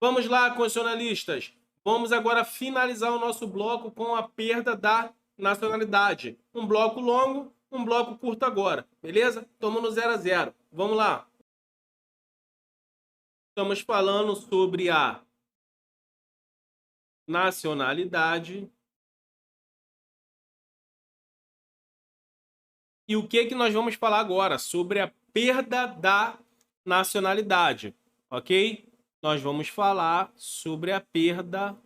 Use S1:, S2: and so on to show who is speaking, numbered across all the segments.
S1: Vamos lá, constitucionalistas. Vamos agora finalizar o nosso bloco com a perda da nacionalidade. Um bloco longo, um bloco curto agora, beleza? Estamos no 0 a 0. Vamos lá. Estamos falando sobre a nacionalidade. E o que nós vamos falar agora? Sobre a perda da nacionalidade, ok? Nós vamos falar sobre a perda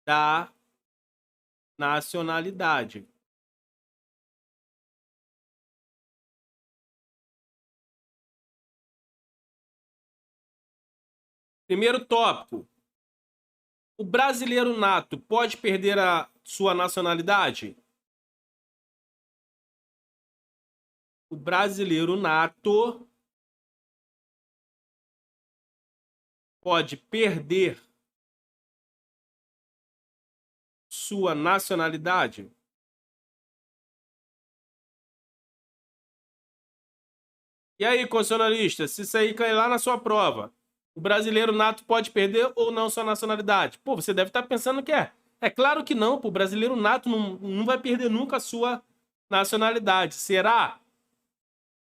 S1: da nacionalidade. Primeiro tópico. O brasileiro nato pode perder a sua nacionalidade? O brasileiro nato pode perder sua nacionalidade? E aí, constitucionalista, se isso aí cair lá na sua prova, o brasileiro nato pode perder ou não sua nacionalidade? Pô, você deve estar pensando que é. É claro que não, pô, o brasileiro nato não vai perder nunca a sua nacionalidade. Será?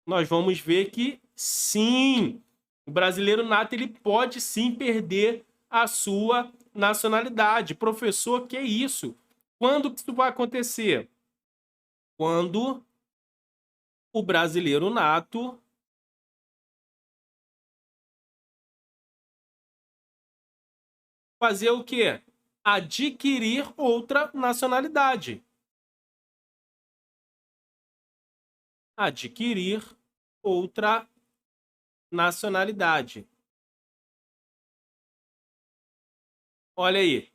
S1: Nós vamos ver que sim, o brasileiro nato ele pode sim perder a sua nacionalidade. Professor, que é isso? Quando que isso vai acontecer? Quando o brasileiro nato fazer o quê? Adquirir outra nacionalidade. Adquirir outra nacionalidade. Olha aí.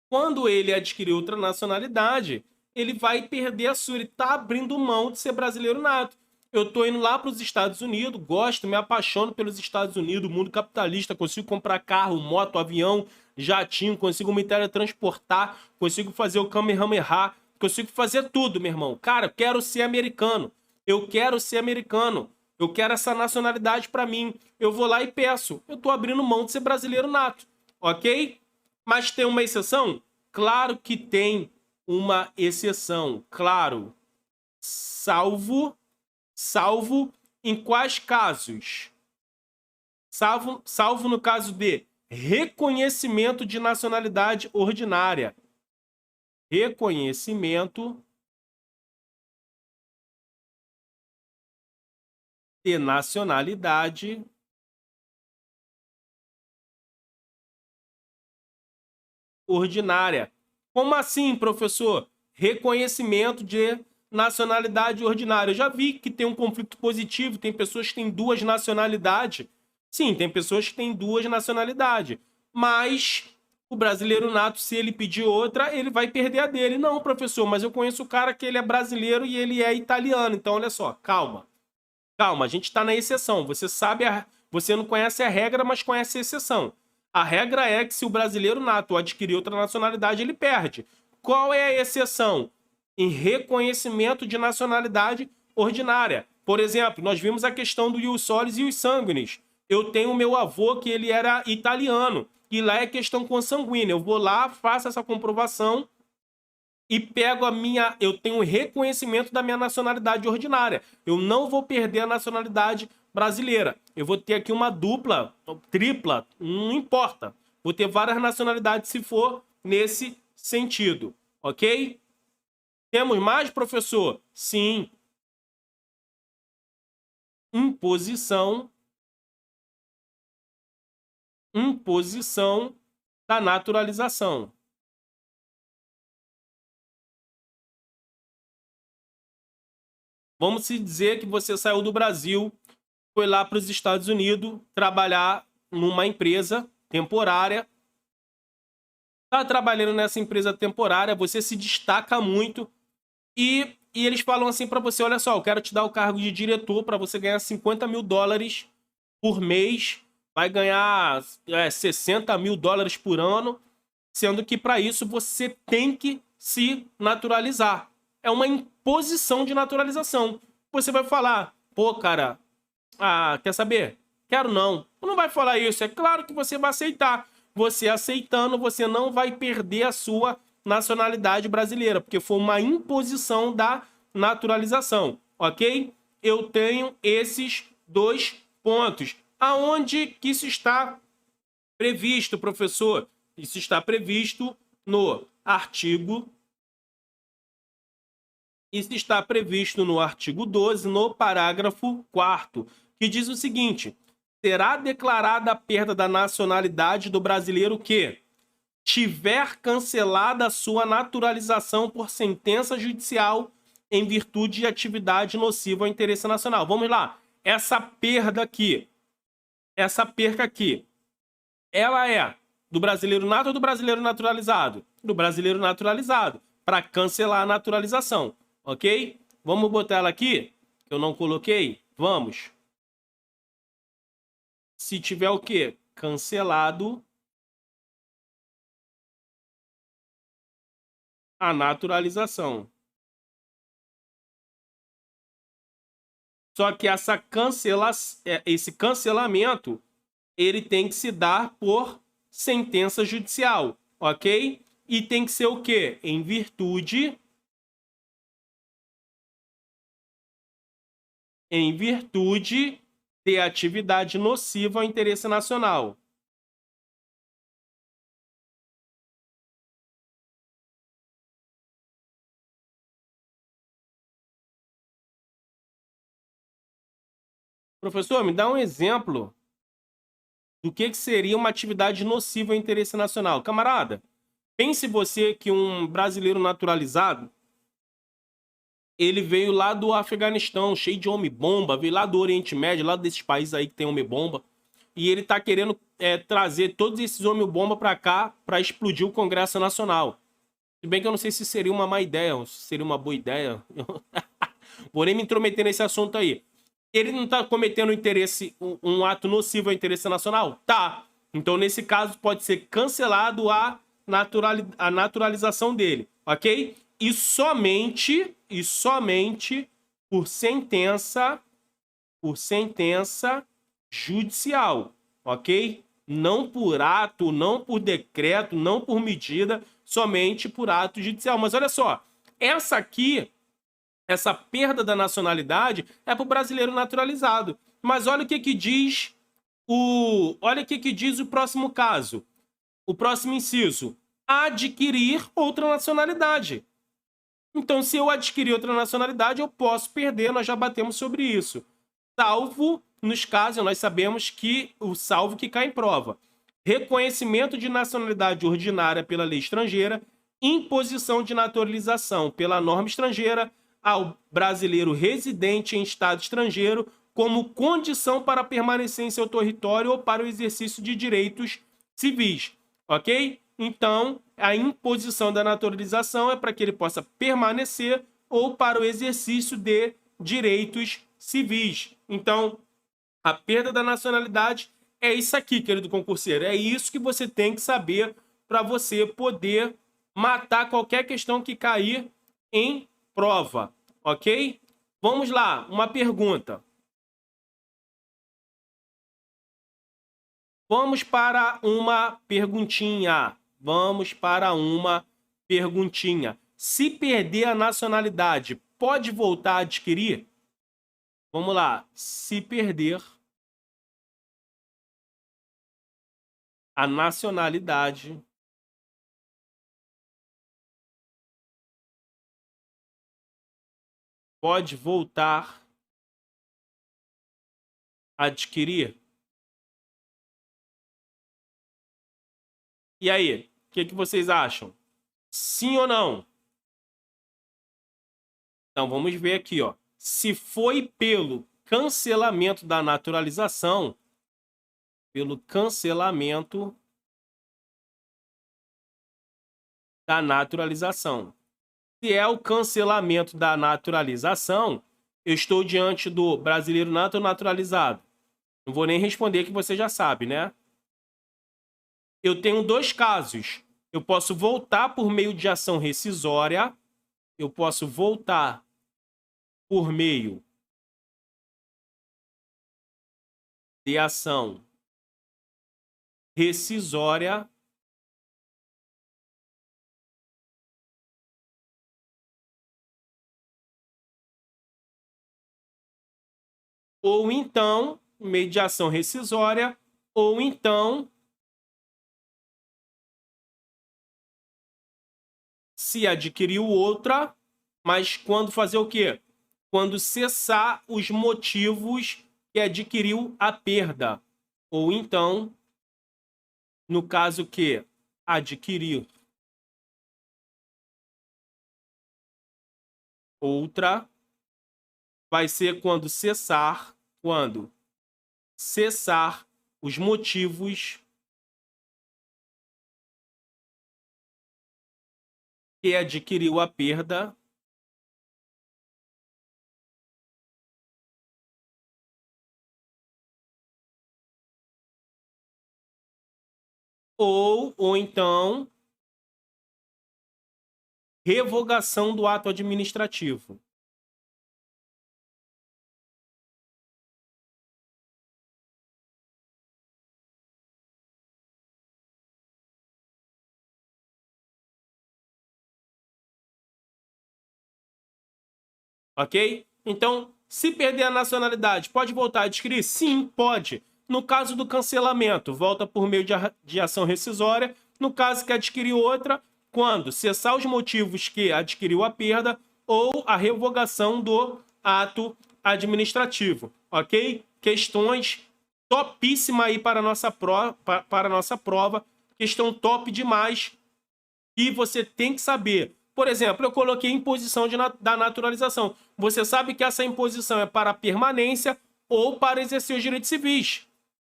S1: Quando ele adquirir outra nacionalidade, ele vai perder a sua. Ele está abrindo mão de ser brasileiro nato. Eu estou indo lá para os Estados Unidos, gosto, me apaixono pelos Estados Unidos, mundo capitalista, consigo comprar carro, moto, avião, jatinho, consigo me teletransportar, consigo fazer o Kamehameha, consigo fazer tudo, meu irmão. Cara, eu quero ser americano. Eu quero ser americano. Eu quero essa nacionalidade para mim. Eu vou lá e peço. Eu estou abrindo mão de ser brasileiro nato, ok? Mas tem uma exceção? Claro que tem uma exceção, claro. Salvo em quais casos? Salvo no caso de reconhecimento de nacionalidade ordinária. Reconhecimento de nacionalidade ordinária. Como assim, professor? Reconhecimento de nacionalidade ordinária. Eu já vi que tem um conflito positivo, tem pessoas que têm duas nacionalidades. Sim, tem pessoas que têm duas nacionalidades. Mas o brasileiro nato, se ele pedir outra, ele vai perder a dele. Não, professor, mas eu conheço o cara que ele é brasileiro e ele é italiano. Então, olha só, calma. Calma, a gente está na exceção. Você sabe, você não conhece a regra, mas conhece a exceção. A regra é que se o brasileiro nato adquirir outra nacionalidade, ele perde. Qual é a exceção? Em reconhecimento de nacionalidade ordinária. Por exemplo, nós vimos a questão do ius solis e ius sanguinis. Eu tenho meu avô que ele era italiano, e lá é questão consanguínea. Eu vou lá, faço essa comprovação e pego eu tenho um reconhecimento da minha nacionalidade ordinária. Eu não vou perder a nacionalidade brasileira. Eu vou ter aqui uma dupla, tripla, não importa. Vou ter várias nacionalidades se for nesse sentido, ok? Temos mais, professor? Sim. Imposição da naturalização. Vamos se dizer que você saiu do Brasil, foi lá para os Estados Unidos trabalhar numa empresa temporária. Está trabalhando nessa empresa temporária, você se destaca muito e eles falam assim para você, olha só, eu quero te dar o cargo de diretor para você ganhar $50 mil por mês, vai ganhar $60 mil por ano, sendo que para isso você tem que se naturalizar. É uma imposição de naturalização. Você vai falar, pô, cara, quer saber? Quero não. Não vai falar isso. É claro que você vai aceitar. você aceitando, você não vai perder a sua nacionalidade brasileira, porque foi uma imposição da naturalização, ok? Eu tenho esses dois pontos. Aonde que isso está previsto, professor? Isso está previsto no artigo... Isso está previsto no artigo 12, no parágrafo 4º, que diz o seguinte: será declarada a perda da nacionalidade do brasileiro que tiver cancelada a sua naturalização por sentença judicial em virtude de atividade nociva ao interesse nacional. Vamos lá. Essa perda aqui, essa perca aqui, ela é do brasileiro nato ou do brasileiro naturalizado? Do brasileiro naturalizado, para cancelar a naturalização, ok? Vamos botar ela aqui, que eu não coloquei? Vamos. Se tiver o quê? Cancelado a naturalização. Só que esse cancelamento, ele tem que se dar por sentença judicial, ok? E tem que ser o quê? Em virtude de atividade nociva ao interesse nacional. Professor, me dá um exemplo do que seria uma atividade nociva ao interesse nacional. Camarada, pense você que um brasileiro naturalizado, ele veio lá do Afeganistão, cheio de homem-bomba, veio lá do Oriente Médio, lá desses países aí que tem homem-bomba, e ele tá querendo trazer todos esses homem-bomba para cá para explodir o Congresso Nacional. Se bem que eu não sei se seria uma má ideia, ou se seria uma boa ideia. Vou nem me intrometer nesse assunto aí. Ele não está cometendo um ato nocivo ao interesse nacional? Tá. Então, nesse caso, pode ser cancelado a naturalização dele, ok? E somente por sentença judicial, ok? Não por ato, não por decreto, não por medida, somente por ato judicial. Mas olha só, essa perda da nacionalidade é para o brasileiro naturalizado. Mas olha o que diz o próximo caso, o próximo inciso: adquirir outra nacionalidade. Então, se eu adquirir outra nacionalidade, eu posso perder, nós já batemos sobre isso. Salvo nos casos, nós sabemos que o salvo que cai em prova: reconhecimento de nacionalidade ordinária pela lei estrangeira, imposição de naturalização pela norma estrangeira ao brasileiro residente em estado estrangeiro como condição para permanecer em seu território ou para o exercício de direitos civis, ok? Então, a imposição da naturalização é para que ele possa permanecer ou para o exercício de direitos civis. Então, a perda da nacionalidade é isso aqui, querido concurseiro. É isso que você tem que saber para você poder matar qualquer questão que cair em prova, ok? Vamos lá, uma pergunta. Vamos para uma perguntinha. Se perder a nacionalidade, pode voltar a adquirir? Vamos lá. Se perder a nacionalidade, pode voltar a adquirir? E aí, o que vocês acham? Sim ou não? Então, vamos ver aqui, ó. Se foi pelo cancelamento da naturalização, Se é o cancelamento da naturalização, eu estou diante do brasileiro nato ou naturalizado? Não vou nem responder, que você já sabe, né? Eu tenho dois casos. Eu posso voltar por meio de ação rescisória. Eu posso voltar por meio de ação rescisória ou então mediação rescisória, ou então se adquiriu outra, mas quando fazer o quê? Quando cessar os motivos que adquiriu a perda. Ou então, no caso que adquirir outra, vai ser quando cessar os motivos que adquiriu a perda ou então revogação do ato administrativo. Ok? Então, se perder a nacionalidade, pode voltar a adquirir? Sim, pode. No caso do cancelamento, volta por meio de ação rescisória. No caso que adquiriu outra, quando cessar os motivos que adquiriu a perda ou a revogação do ato administrativo. Ok? Questões topíssima aí para a nossa prova. Questão top demais que você tem que saber. Por exemplo, eu coloquei imposição da naturalização. Você sabe que essa imposição é para permanência ou para exercer os direitos civis.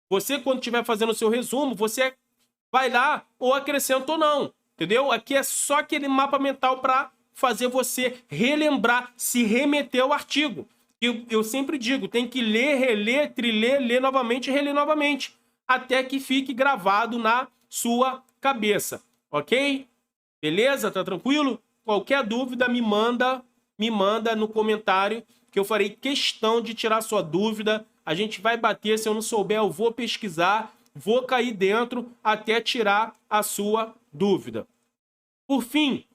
S1: Você, quando estiver fazendo o seu resumo, você vai lá ou acrescenta ou não. Entendeu? Aqui é só aquele mapa mental para fazer você relembrar, se remeter ao artigo. Eu sempre digo, tem que ler, reler, triler, ler novamente e reler novamente, até que fique gravado na sua cabeça. Ok? Beleza? Tá tranquilo? Qualquer dúvida, me manda no comentário, que eu farei questão de tirar sua dúvida. A gente vai bater, se eu não souber, eu vou pesquisar, vou cair dentro até tirar a sua dúvida. Por fim,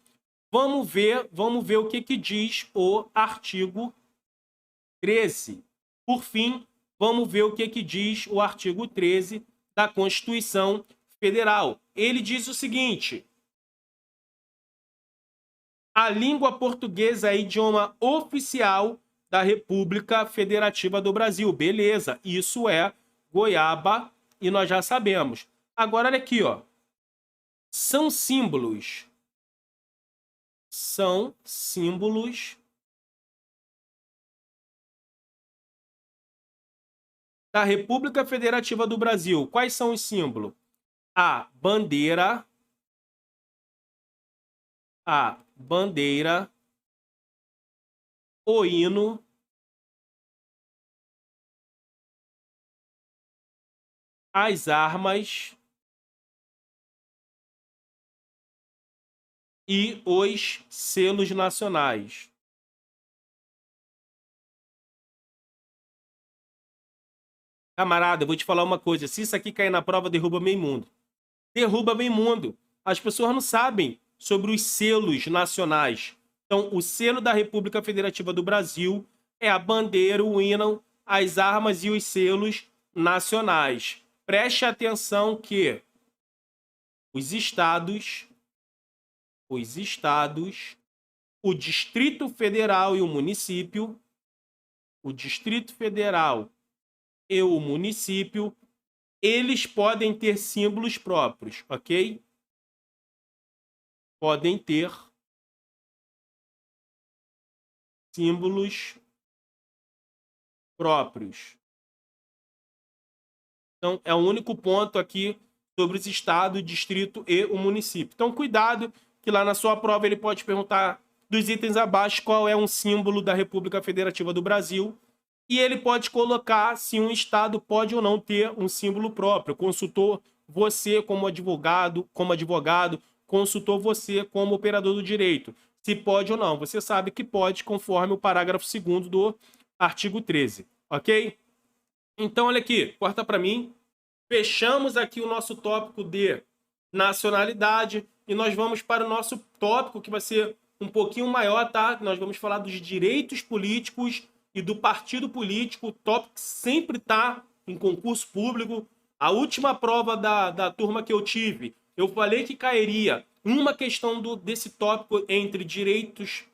S1: vamos ver o que diz o artigo 13. Por fim, vamos ver o que diz o artigo 13 da Constituição Federal. Ele diz o seguinte: a língua portuguesa é idioma oficial da República Federativa do Brasil. Beleza, isso é goiaba e nós já sabemos. Agora, olha aqui, ó. São símbolos da República Federativa do Brasil. Quais são os símbolos? A bandeira, o hino, as armas e os selos nacionais. Camarada, eu vou te falar uma coisa. Se isso aqui cair na prova, derruba meio mundo. Derruba meio mundo. As pessoas não sabem sobre os selos nacionais. Então, o selo da República Federativa do Brasil é a bandeira, o hino, as armas e os selos nacionais. Preste atenção que os estados, o Distrito Federal e o município, eles podem ter símbolos próprios, ok? Podem ter símbolos próprios. Então, é o único ponto aqui sobre os estados, o distrito e o município. Então, cuidado, que lá na sua prova ele pode perguntar dos itens abaixo qual é um símbolo da República Federativa do Brasil. E ele pode colocar se um estado pode ou não ter um símbolo próprio. Consultou você como advogado, consultou você como operador do direito. Se pode ou não. Você sabe que pode, conforme o parágrafo 2º do artigo 13. Ok? Então, olha aqui. Corta para mim. Fechamos aqui o nosso tópico de nacionalidade e nós vamos para o nosso tópico que vai ser um pouquinho maior, tá? Nós vamos falar dos direitos políticos e do partido político, o tópico que sempre está em concurso público. A última prova da turma que eu tive, eu falei que cairia uma questão desse tópico entre direitos,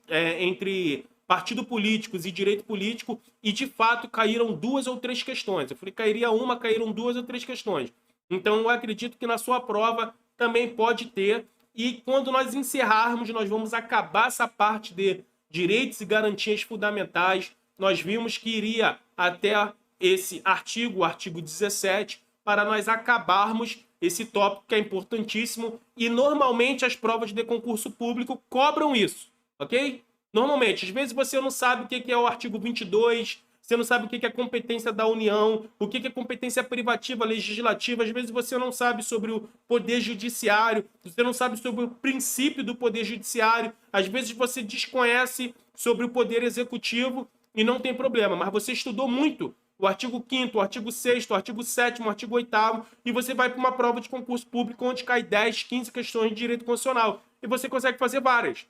S1: entre partido políticos e direito político, e de fato caíram 2 ou 3 questões. Eu falei cairia uma, caíram 2 ou 3 questões. Então eu acredito que na sua prova também pode ter. E quando nós encerrarmos, nós vamos acabar essa parte de direitos e garantias fundamentais. Nós vimos que iria até esse artigo, o artigo 17, para nós acabarmos esse tópico que é importantíssimo. E normalmente as provas de concurso público cobram isso, ok? Normalmente, às vezes você não sabe o que é o artigo 22, você não sabe o que é competência da União, o que é competência privativa, legislativa, às vezes você não sabe sobre o poder judiciário, você não sabe sobre o princípio do poder judiciário, às vezes você desconhece sobre o poder executivo e não tem problema, mas você estudou muito o artigo 5º, o artigo 6º, o artigo 7º, o artigo 8º, e você vai para uma prova de concurso público onde cai 10, 15 questões de direito constitucional, e você consegue fazer várias.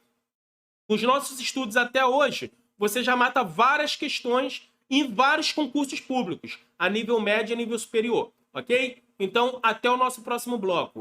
S1: Os nossos estudos até hoje, você já mata várias questões em vários concursos públicos, a nível médio e a nível superior, ok? Então, até o nosso próximo bloco.